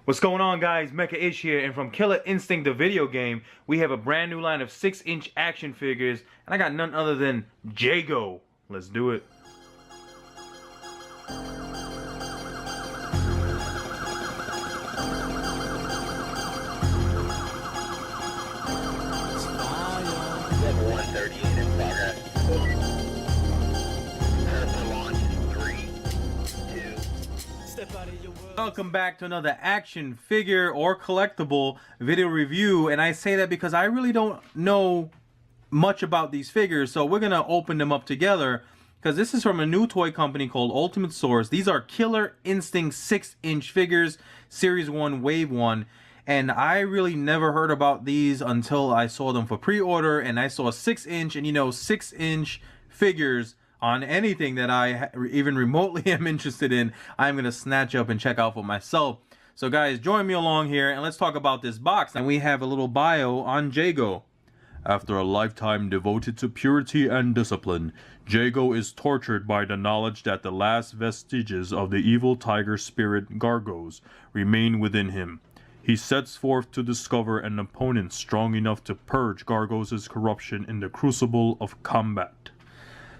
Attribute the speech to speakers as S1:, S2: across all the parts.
S1: What's going on, guys? Mecha Ish here, and from Killer Instinct the video game, we have a brand new line of 6-inch action figures, and I got none other than Jago. Let's do it.
S2: Level 138 in progress.
S1: Welcome back to another action figure or collectible video review, and I say that because I really don't know much about these figures, so we're gonna open them up together because this is from a new toy company called Ultimate Source. These are Killer Instinct 6-inch figures, Series 1 Wave 1, and I really never heard about these until I saw them for pre-order, and I saw a 6-inch, and you know, 6-inch figures on anything that I even remotely am interested in, I'm gonna snatch up and check out for myself. So guys, join me along here and let's talk about this box. And we have a little bio on Jago. After a lifetime devoted to purity and discipline, Jago is tortured by the knowledge that the last vestiges of the evil tiger spirit Gargos remain within him. He sets forth to discover an opponent strong enough to purge Gargos' corruption in the crucible of combat.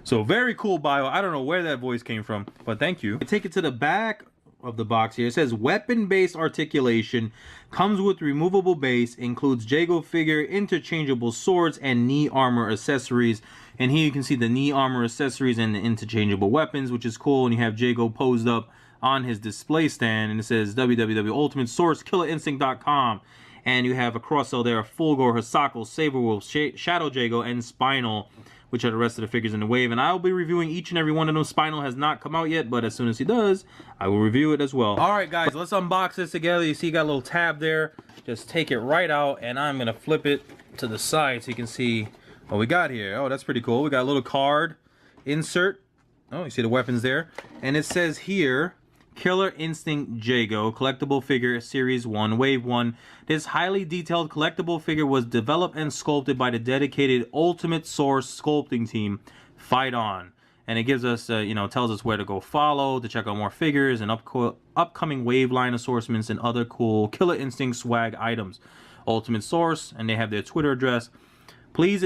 S1: So very cool bio. I don't know where that voice came from, but thank you. Take it to the back of the box here. It says weapon-based articulation, comes with removable base, includes Jago figure, interchangeable swords, and knee armor accessories. And here you can see the knee armor accessories and the interchangeable weapons, which is cool. And you have Jago posed up on his display stand, and it says www.ultimatesourskillerinstinct.com. And you have a cross-sell there, Fulgor, Hisako, Saberwolf, Shadow Jago, and Spinal, which are the rest of the figures in the wave. And I'll be reviewing each and every one of them. Spinal has not come out yet, but as soon as he does, I will review it as well. All right, guys, let's unbox this together. You see, you got a little tab there. Just take it right out, and I'm gonna flip it to the side so you can see what we got here. Oh, that's pretty cool. We got a little card insert. Oh, you see the weapons there. And it says here, Killer Instinct Jago, collectible figure, Series 1, Wave 1. This highly detailed collectible figure was developed and sculpted by the dedicated Ultimate Source sculpting team. Fight on. And it gives us, you know, tells us where to go follow, to check out more figures and upcoming Wave line assortments and other cool Killer Instinct swag items. Ultimate Source, and they have their Twitter address. Please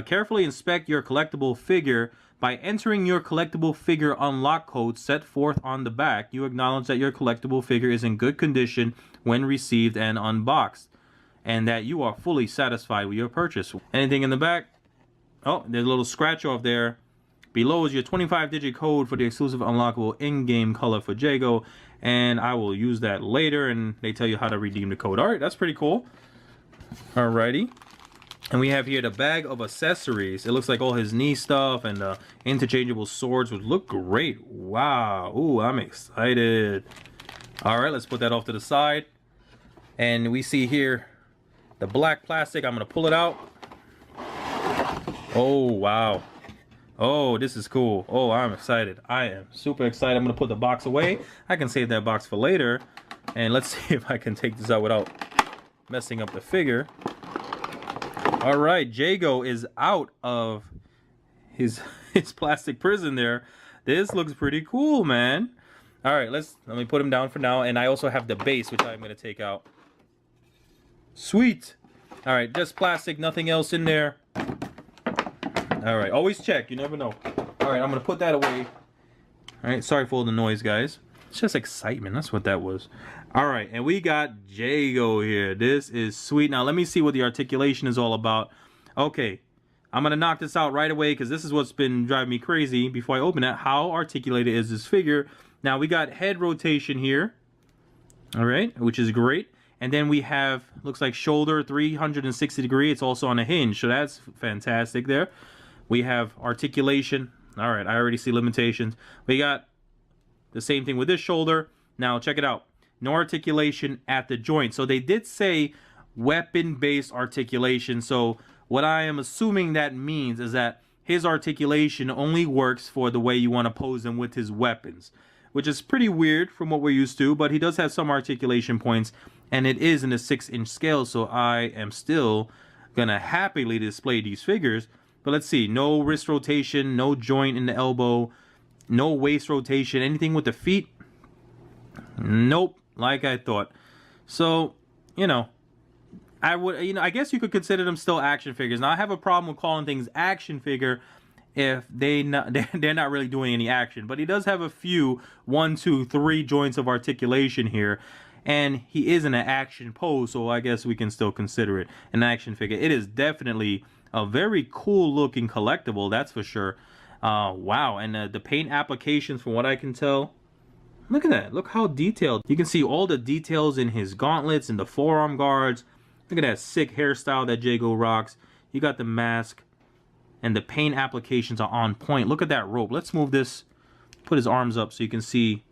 S1: carefully inspect your collectible figure. By entering your collectible figure unlock code set forth on the back, you acknowledge that your collectible figure is in good condition when received and unboxed, and that you are fully satisfied with your purchase. Anything in the back? Oh, there's a little scratch off there. Below is your 25-digit code for the exclusive unlockable in-game color for Jago, and I will use that later, and they tell you how to redeem the code. All right, that's pretty cool. Alrighty. And we have here the bag of accessories. It looks like all his knee stuff and interchangeable swords, which look great. Wow. Ooh, I'm excited. All right, let's put that off to the side. And we see here the black plastic. I'm going to pull it out. Oh, wow. Oh, this is cool. Oh, I'm excited. I am super excited. I'm going to put the box away. I can save that box for later. And let's see if I can take this out without messing up the figure. All right, Jago is out of his plastic prison there. This looks pretty cool, man. All right, let me put him down for now. And I also have the base, which I'm going to take out. Sweet. All right, just plastic, nothing else in there. All right, always check. You never know. All right, I'm going to put that away. All right, sorry for all the noise, guys. It's just excitement. That's what that was. All right, and we got Jago here. This is sweet. Now, let me see what the articulation is all about. Okay, I'm going to knock this out right away because this is what's been driving me crazy before I open it. How articulated is this figure? Now, we got head rotation here. All right, which is great. And then we have, looks like shoulder 360 degree. It's also on a hinge, so that's fantastic there. We have articulation. All right, I already see limitations. We got the same thing with this shoulder. Now, check it out. No articulation at the joint. So they did say weapon-based articulation. So what I am assuming that means is that his articulation only works for the way you want to pose him with his weapons, which is pretty weird from what we're used to, but he does have some articulation points, and it is in a 6-inch scale, so I am still gonna happily display these figures. But let's see, no wrist rotation, no joint in the elbow, no waist rotation, anything with the feet. Nope, like I thought. So, you know, I would, I guess you could consider them still action figures. Now, I have a problem with calling things action figure if they're not really doing any action. But he does have a few 1, 2, 3 joints of articulation here, and he is in an action pose, so I guess we can still consider it an action figure. It is definitely a very cool looking collectible, that's for sure. Wow, and the paint applications, from what I can tell, look at that. Look how detailed. You can see all the details in his gauntlets and the forearm guards. Look at that sick hairstyle that Jago rocks. You got the mask, and the paint applications are on point. Look at that rope. Let's move this, put his arms up so you can see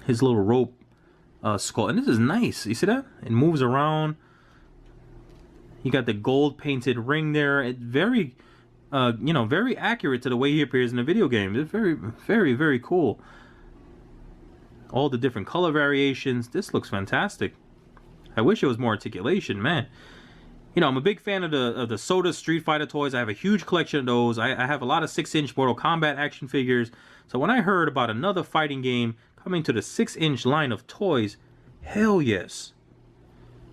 S1: his little rope skull. And this is nice. You see that? It moves around. You got the gold painted ring there. It's very, very accurate to the way he appears in the video game. It's very, very, very cool. All the different color variations. This looks fantastic. I wish it was more articulation, man. I'm a big fan of the Soda Street Fighter toys. I have a huge collection of those. I have a lot of 6-inch Mortal Kombat action figures. So when I heard about another fighting game coming to the 6-inch line of toys, hell yes.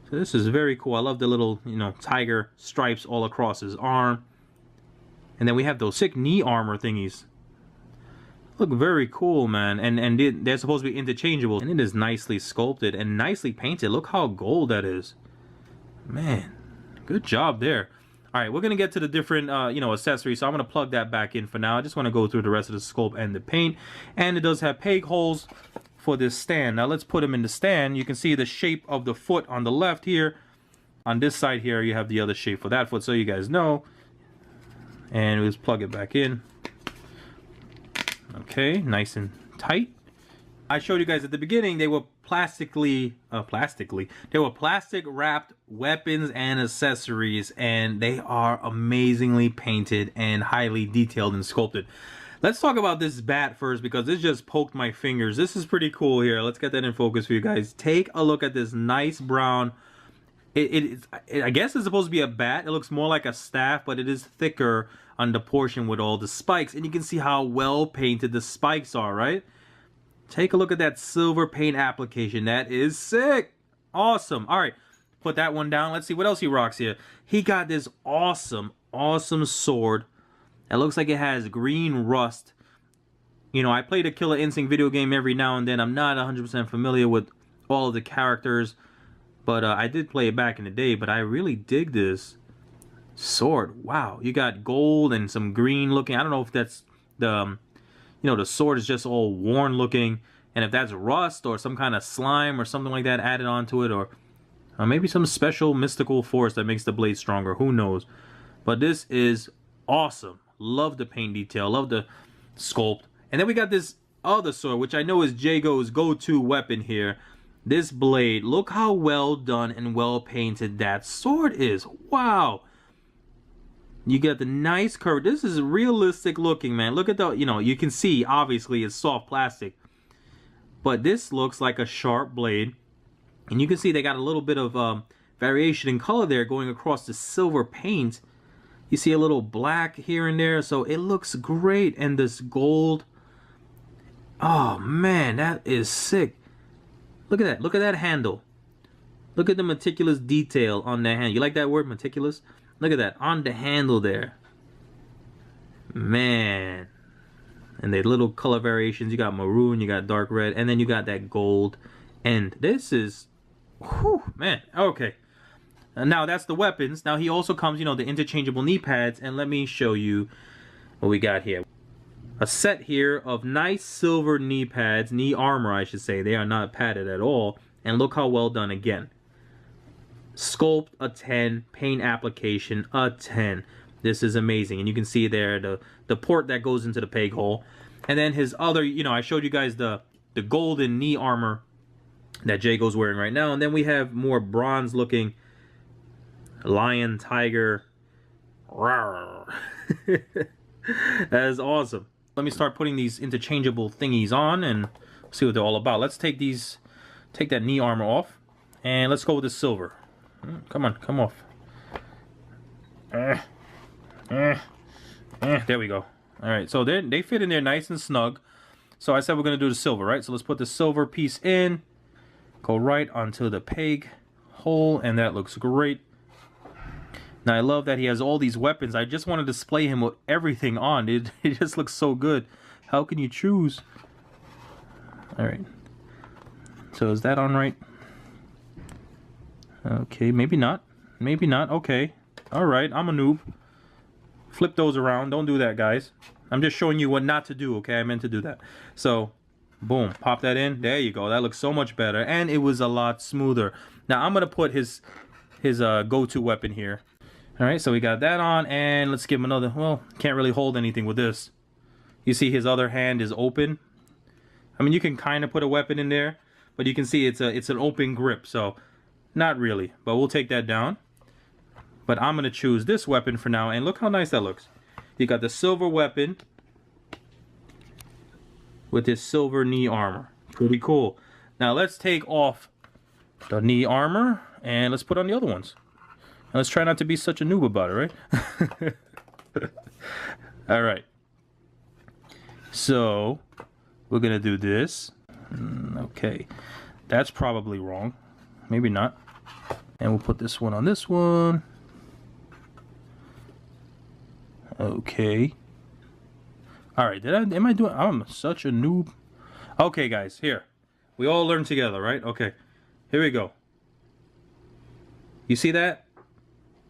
S1: So this is very cool. I love the little, tiger stripes all across his arm. And then we have those sick knee armor thingies. Look very cool, man. And they're supposed to be interchangeable. And it is nicely sculpted and nicely painted. Look how gold that is. Man, good job there. All right, we're going to get to the different, accessories. So I'm going to plug that back in for now. I just want to go through the rest of the sculpt and the paint. And it does have peg holes for this stand. Now let's put them in the stand. You can see the shape of the foot on the left here. On this side here, you have the other shape for that foot, so you guys know. And let's plug it back in. Okay, nice and tight. I showed you guys at the beginning they were plastic wrapped weapons and accessories, and they are amazingly painted and highly detailed and sculpted. Let's talk about this bat first, because this just poked my fingers. This is pretty cool here. Let's get that in focus for you guys. Take a look at this nice brown. I guess it's supposed to be a bat. It looks more like a staff, but it is thicker on the portion with all the spikes, and you can see how well painted the spikes are, right? Take a look at that silver paint application. That is sick. Awesome. All right, put that one down. Let's see what else he rocks here. He got this awesome sword that looks like it has green rust. I played a Killer Instinct video game every now and then. I'm not 100% familiar with all of the characters, but I did play it back in the day. But I really dig this sword. Wow, you got gold and some green looking. I don't know if that's the the sword is just all worn looking, and if that's rust or some kind of slime or something like that added onto it, or maybe some special mystical force that makes the blade stronger, who knows. But this is awesome. Love the paint detail, love the sculpt. And then we got this other sword, which I know is Jago's go-to weapon here. This blade, look how well done and well painted that sword is. Wow. You get the nice curve. This is realistic looking, man. Look at the, you can see, obviously, it's soft plastic. But this looks like a sharp blade. And you can see they got a little bit of variation in color there going across the silver paint. You see a little black here and there. So it looks great. And this gold. Oh, man, that is sick. Look at that. Look at that handle. Look at the meticulous detail on that hand. You like that word, meticulous? Look at that, on the handle there. Man. And the little color variations. You got maroon, you got dark red, and then you got that gold. And this is, whew, man, okay. Now that's the weapons. Now he also comes, the interchangeable knee pads. And let me show you what we got here. A set here of nice silver knee pads, knee armor I should say. They are not padded at all. And look how well done again. Sculpt a 10, paint application a 10. This is amazing. And you can see there the port that goes into the peg hole. And then his other, I showed you guys the golden knee armor that Jago's wearing right now. And then we have more bronze looking lion, tiger. That is awesome. Let me start putting these interchangeable thingies on and see what they're all about. Let's take that knee armor off. And let's go with the silver. Come on, come off. There we go. All right, so they fit in there nice and snug. So I said we're gonna do the silver, right? So let's put the silver piece in. Go right onto the peg hole, and that looks great. Now I love that he has all these weapons. I just want to display him with everything on. It just looks so good. How can you choose? Alright. So is that on right? Okay, maybe not. Maybe not. Okay. Alright, I'm a noob. Flip those around. Don't do that, guys. I'm just showing you what not to do, okay? I meant to do that. So, boom. Pop that in. There you go. That looks so much better. And it was a lot smoother. Now, I'm going to put his go-to weapon here. Alright, so we got that on. And let's give him another... Well, can't really hold anything with this. You see his other hand is open. I mean, you can kind of put a weapon in there. But you can see it's an open grip. So, not really. But we'll take that down. But I'm going to choose this weapon for now. And look how nice that looks. You got the silver weapon with this silver knee armor. Pretty cool. Now let's take off the knee armor and let's put on the other ones. And let's try not to be such a noob about it, right? Alright. So, we're going to do this. Okay. That's probably wrong. Maybe not. And we'll put this one on this one. Okay. Alright, am I doing... I'm such a noob. Okay, guys, here. We all learn together, right? Okay. Here we go. You see that?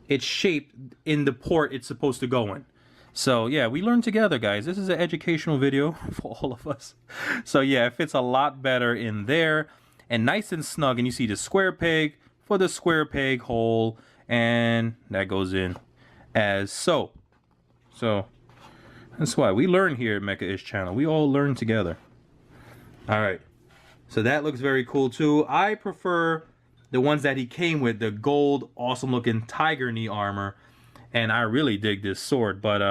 S1: It's shaped in the port it's supposed to go in. So, yeah, we learn together, guys. This is an educational video for all of us. So, yeah, it fits a lot better in there. And nice and snug. And you see the square peg for the square peg hole. And that goes in as so. So, that's why we learn here at Mecha-ish channel. We all learn together. Alright. So that looks very cool too. I prefer the ones that he came with. The gold, awesome looking tiger knee armor. And I really dig this sword. But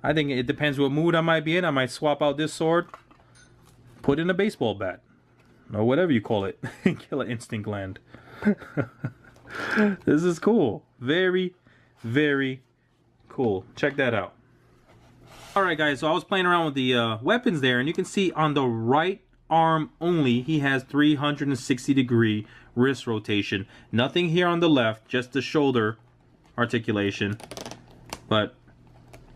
S1: I think it depends what mood I might be in. I might swap out this sword. Put in a baseball bat. Or whatever you call it. Killer Instinct Land. This is cool. Very, very cool. Check that out. Alright guys, so I was playing around with the weapons there, and you can see on the right arm only, he has 360 degree wrist rotation. Nothing here on the left, just the shoulder articulation. But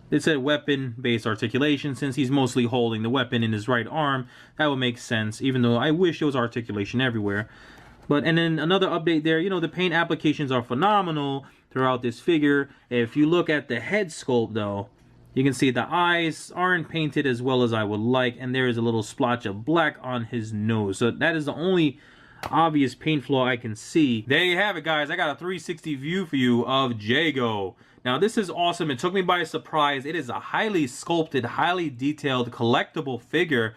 S1: it's a weapon-based articulation. Since he's mostly holding the weapon in his right arm, that would make sense, even though I wish there was articulation everywhere. And then another update there, you know, the paint applications are phenomenal throughout this figure. If you look at the head sculpt though, you can see the eyes aren't painted as well as I would like, and there is a little splotch of black on his nose. So that is the only obvious paint flaw I can see. There you have it, guys. I got a 360 view for you of Jago. Now this is awesome. It took me by surprise. It is a highly sculpted, highly detailed, collectible figure.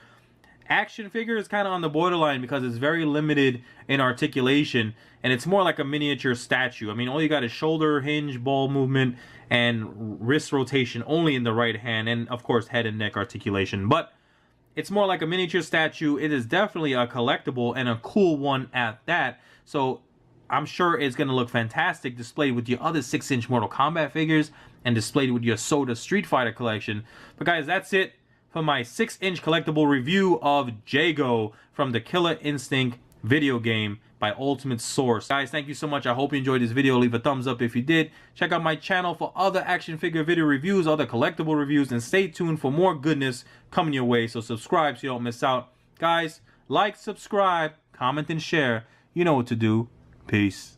S1: Action figure is kind of on the borderline because it's very limited in articulation, and it's more like a miniature statue. I mean, all you got is shoulder hinge, ball movement, and wrist rotation only in the right hand, and of course head and neck articulation. But it's more like a miniature statue. It is definitely a collectible, and a cool one at that. So I'm sure it's going to look fantastic displayed with your other 6-inch Mortal Kombat figures and displayed with your Soda Street Fighter collection. But guys, that's it for my 6-inch collectible review of Jago from the Killer Instinct video game by Ultimate Source. Guys, thank you so much. I hope you enjoyed this video. Leave a thumbs up if you did. Check out my channel for other action figure video reviews, other collectible reviews, and stay tuned for more goodness coming your way. So subscribe so you don't miss out. Guys, like, subscribe, comment, and share. You know what to do. Peace.